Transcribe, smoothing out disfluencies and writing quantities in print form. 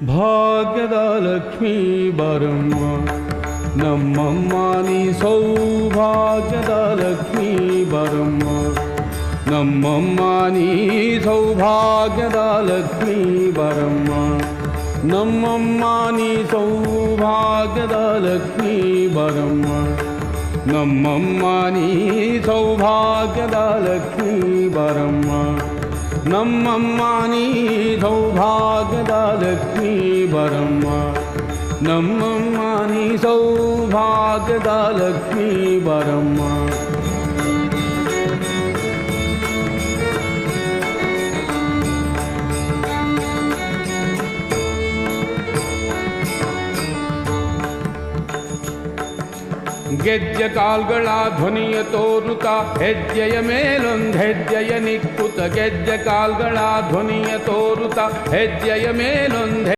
ಭಾಗ್ಯದ ಲಕ್ಷ್ಮೀ ಬರಮ್ಮ ನಮ್ಮಮ್ಮ ನೀ ಸೌಭಾಗ್ಯದ ಲಕ್ಷ್ಮೀ ಬರಮ್ಮ ನಮ್ಮಮ್ಮ ನೀ ಸೌಭಾಗ್ಯದ ಲಕ್ಷ್ಮೀ ಬರಮ್ಮ ನಮ್ಮಮ್ಮ ನೀ ಸೌಭಾಗ್ಯದ ಲಕ್ಷ್ಮೀ ಬರಮ್ಮ ನಮ್ಮಮ್ಮ ನೀ ಸೌಭಾಗ್ಯದ ಲಕ್ಷ್ಮೀ ಬರಮ್ಮ ನಮ್ಮಮ್ಮ ನೀ ಸೌಭಾಗ್ಯದ ಲಕ್ಷ್ಮೀ ಬರಮ್ಮ ನಮ್ಮಮ್ಮ ನೀ ಸೌಭಾಗ್ಯದ ಲಕ್ಷ್ಮೀ ಬರಮ್ಮ ಗೆಜ್ಜೆ ಕಾಲ್ಗಳ ಧ್ವನಿಯ ತೋರುತ್ತಾ ಹೆಜ್ಜೆಯ ಮೇಲೊಂದು ಹೆಜ್ಜೆಯ ನಿಕ್ಕುತ್ತ ಗೆಜ್ಜೆ ಕಾಲ್ಗಳ ಧ್ವನಿಯ ತೋರುತ್ತಾ ಹೆಜ್ಜೆಯ ಮೇಲೊಂದು